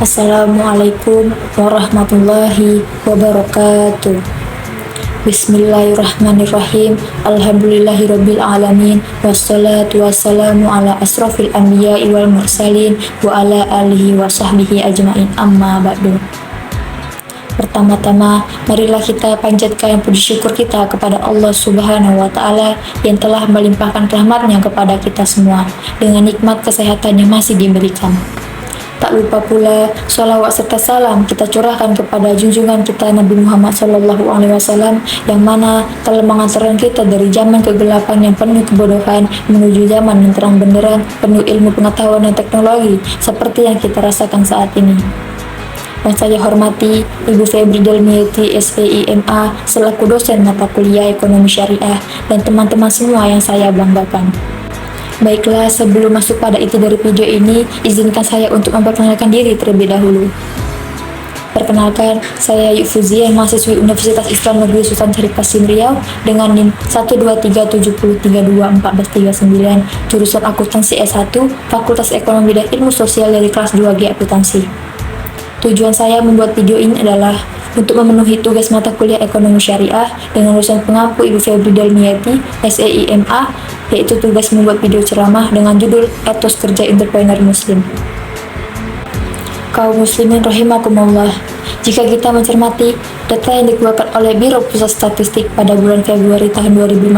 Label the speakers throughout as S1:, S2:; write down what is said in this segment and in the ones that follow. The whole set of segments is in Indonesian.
S1: Assalamualaikum warahmatullahi wabarakatuh. Bismillahirrahmanirrahim. Alhamdulillahirabbil alamin. Wassalatu wassalamu ala asrofil anbiya'i wal mursalin wa ala alihi wa sahbihi ajmain. Amma ba'du. Pertama-tama, marilah kita panjatkan puji syukur kita kepada Allah Subhanahu wa Ta'ala yang telah melimpahkan rahmat-Nya kepada kita semua dengan nikmat kesehatan yang masih diberikan. Tak lupa pula sholawat serta salam kita curahkan kepada junjungan kita Nabi Muhammad SAW yang mana telah mengantarkan kita dari zaman kegelapan yang penuh kebodohan menuju zaman yang terang benderang penuh ilmu pengetahuan dan teknologi seperti yang kita rasakan saat ini. Yang saya hormati Ibu Febri Dalmiati SEIMA selaku dosen mata kuliah ekonomi syariah dan teman-teman semua yang saya banggakan. Baiklah, sebelum masuk pada inti dari video ini, izinkan saya untuk memperkenalkan diri terlebih dahulu. Perkenalkan, saya Ayu Fuzia, mahasiswi Universitas Islam Negeri Sultan Syarif Qasim Riau dengan NIM 12370321439, jurusan akuntansi S1, Fakultas Ekonomi dan Ilmu Sosial dari kelas 2G Akuntansi. Tujuan saya membuat video ini adalah untuk memenuhi tugas mata kuliah ekonomi syariah dengan dosen pengampu Ibu Febri Dalmiati SEIMA, yaitu tugas membuat video ceramah dengan judul Etos Kerja Entrepreneur Muslim. Kaum muslimin rahimakumullah, jika kita mencermati data yang dikeluarkan oleh Biro Pusat Statistik pada bulan Februari tahun 2015,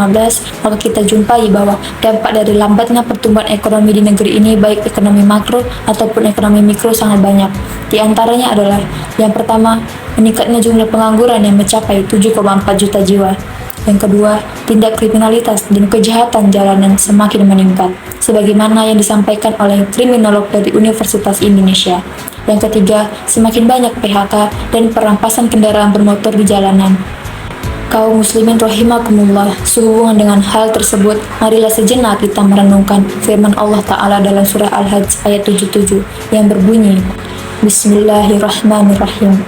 S1: maka kita jumpai bahwa dampak dari lambatnya pertumbuhan ekonomi di negeri ini baik ekonomi makro ataupun ekonomi mikro sangat banyak. Di antaranya adalah yang pertama, meningkatnya jumlah pengangguran yang mencapai 7,4 juta jiwa. Yang kedua, tindak kriminalitas dan kejahatan jalanan semakin meningkat, sebagaimana yang disampaikan oleh kriminolog dari Universitas Indonesia. Yang ketiga, semakin banyak PHK dan perampasan kendaraan bermotor di jalanan. Kaum muslimin rahimakumullah, sehubungan dengan hal tersebut, marilah sejenak kita merenungkan firman Allah Ta'ala dalam surah Al-Hajj ayat 77 yang berbunyi, Bismillahirrahmanirrahim.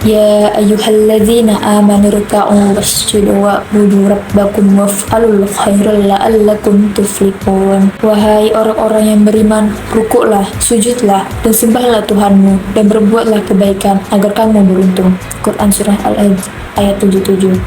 S1: Ya ayyuhalladzina amanu ruka'u wasjudu wa'budu rabbakum waf'alul khairal la'allakum tuflihun. Wahai orang-orang yang beriman, rukuklah, sujudlah, dan sembahlah Tuhanmu, dan berbuatlah kebaikan agar kamu beruntung. Quran Surah Al-Hajj ayat 77.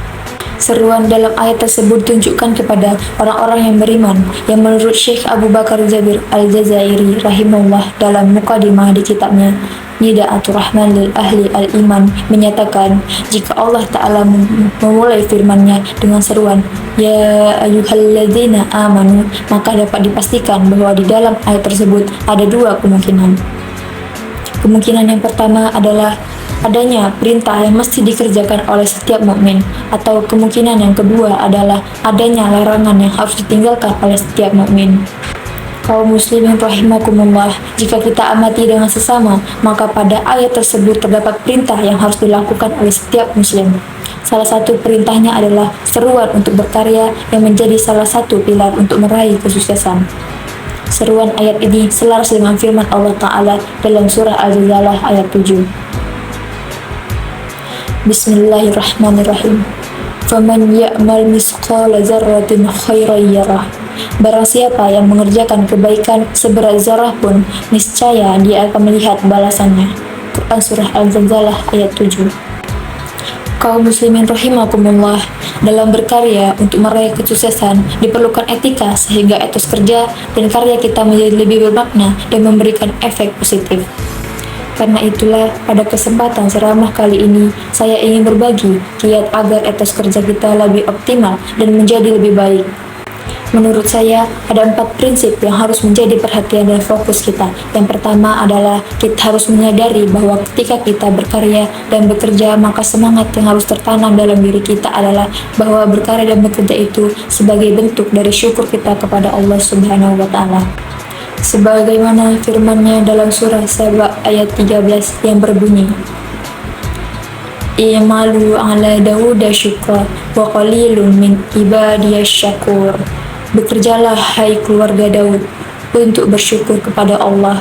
S1: Seruan dalam ayat tersebut tunjukkan kepada orang-orang yang beriman yang menurut Syekh Abu Bakar Jabir Al-Jazairi rahimahullah dalam mukadimah di kitabnya Nida'atul Rahman lil Ahli Al-Iman menyatakan jika Allah Ta'ala memulai firman-Nya dengan seruan Ya ayyuhalladzina amanu, maka dapat dipastikan bahwa di dalam ayat tersebut ada dua kemungkinan. Kemungkinan yang pertama adalah adanya perintah yang mesti dikerjakan oleh setiap mukmin, atau kemungkinan yang kedua adalah adanya larangan yang harus ditinggalkan oleh setiap mukmin. Kaum muslimin rahimakumullah, jika kita amati dengan sesama, maka pada ayat tersebut terdapat perintah yang harus dilakukan oleh setiap muslim. Salah satu perintahnya adalah seruan untuk berkarya yang menjadi salah satu pilar untuk meraih kesuksesan. Seruan ayat ini selaras dengan firman Allah Ta'ala dalam surah Al-Zalzalah ayat 7. Bismillahirrahmanirrahim. Faman ya'mal misqala dzarratin khairan yarah. Barang siapa yang mengerjakan kebaikan seberat zarah pun, niscaya dia akan melihat balasannya. Quran Surah Al-Zalzalah ayat 7. Kaum muslimin rahimakumullah, dalam berkarya untuk meraih kesuksesan diperlukan etika sehingga etos kerja dan karya kita menjadi lebih bermakna dan memberikan efek positif. Karena itulah pada kesempatan ceramah kali ini saya ingin berbagi kiat agar etos kerja kita lebih optimal dan menjadi lebih baik. Menurut saya, ada 4 prinsip yang harus menjadi perhatian dan fokus kita. Yang pertama adalah kita harus menyadari bahwa ketika kita berkarya dan bekerja, maka semangat yang harus tertanam dalam diri kita adalah bahwa berkarya dan bekerja itu sebagai bentuk dari syukur kita kepada Allah Subhanahu wa Ta'ala. Sebagaimana firman-Nya dalam surah Saba ayat 13 yang berbunyi, I'malu ala Dawuda syukra wa qalilun min ibadiyasy syakur. Bekerjalah hai keluarga Daud untuk bersyukur kepada Allah,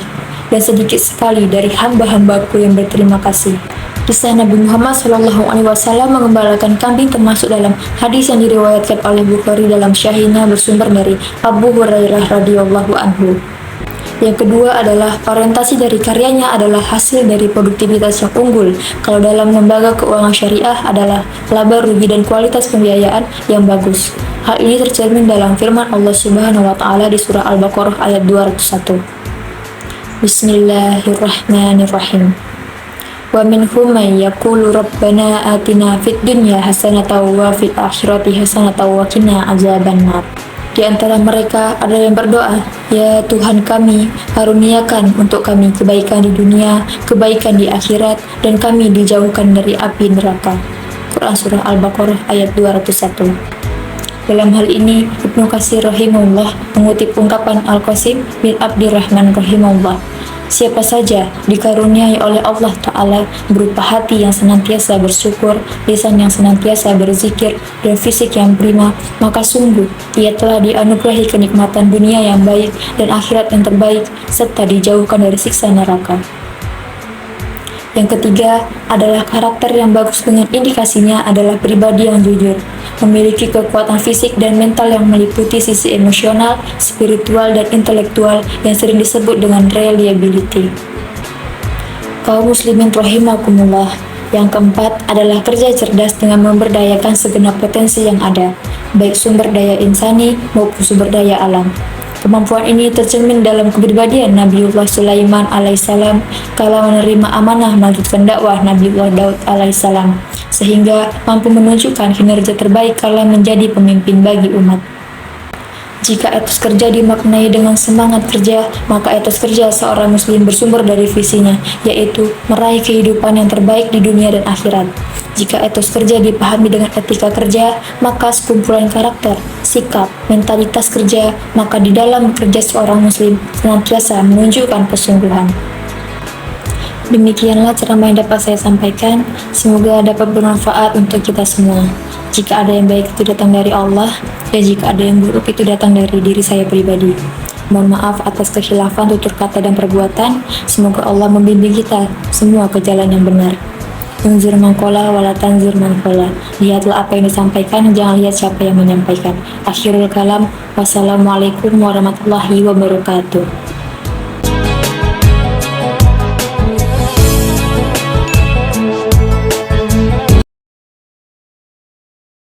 S1: dan sedikit sekali dari hamba-hambaku yang berterima kasih. Kisah Nabi Muhammad SAW mengembalakan kambing termasuk dalam hadis yang diriwayatkan oleh Bukhari dalam Syahihnya bersumber dari Abu Hurairah radhiyallahu anhu. Yang kedua adalah orientasi dari karyanya adalah hasil dari produktivitas yang unggul. Kalau dalam lembaga keuangan syariah adalah laba rugi dan kualitas pembiayaan yang bagus. Hal ini tercermin dalam firman Allah Subhanahu wa taala di surah Al-Baqarah ayat 201. Bismillahirrahmanirrahim. Wa minhum man yaqulu rabbana atina fid dunya hasanatan wa fil akhirati hasanatan wa qina azabannar. Di antara mereka ada yang berdoa, "Ya Tuhan kami, karuniakan untuk kami kebaikan di dunia, kebaikan di akhirat, dan kami dijauhkan dari api neraka." Quran Surah Al-Baqarah ayat 201. Dalam hal ini, Ibnu Katsir rahimahullah mengutip ungkapan Al-Qasim bin Abdirrahman rahimahullah, siapa saja dikaruniai oleh Allah Ta'ala berupa hati yang senantiasa bersyukur, lisan yang senantiasa berzikir, dan fisik yang prima, maka sungguh ia telah dianugerahi kenikmatan dunia yang baik dan akhirat yang terbaik, serta dijauhkan dari siksa neraka. Yang ketiga adalah karakter yang bagus, dengan indikasinya adalah pribadi yang jujur, memiliki kekuatan fisik dan mental yang meliputi sisi emosional, spiritual, dan intelektual yang sering disebut dengan reliability. Kaum muslimin rahimakumullah, yang keempat adalah kerja cerdas dengan memberdayakan segenap potensi yang ada, baik sumber daya insani maupun sumber daya alam. Kemampuan ini tercermin dalam kepribadian Nabiullah Sulaiman alaihissalam kala menerima amanah melanjutkan dakwah Nabiullah Daud alaihissalam, sehingga mampu menunjukkan kinerja terbaik kala menjadi pemimpin bagi umat. Jika etos kerja dimaknai dengan semangat kerja, maka etos kerja seorang muslim bersumber dari visinya, yaitu meraih kehidupan yang terbaik di dunia dan akhirat. Jika etos kerja dipahami dengan etika kerja, maka sekumpulan karakter, sikap, mentalitas kerja, maka di dalam kerja seorang muslim senantiasa menunjukkan kesungguhan. Demikianlah ceramah yang dapat saya sampaikan, semoga dapat bermanfaat untuk kita semua. Jika ada yang baik itu datang dari Allah, dan jika ada yang buruk itu datang dari diri saya pribadi. Mohon maaf atas kekhilafan tutur kata dan perbuatan, semoga Allah membimbing kita semua ke jalan yang benar. Unzur mangkola wala tanzur mangkola. Lihatlah apa yang disampaikan, jangan lihat siapa yang menyampaikan. Akhirul kalam, wassalamualaikum warahmatullahi wabarakatuh.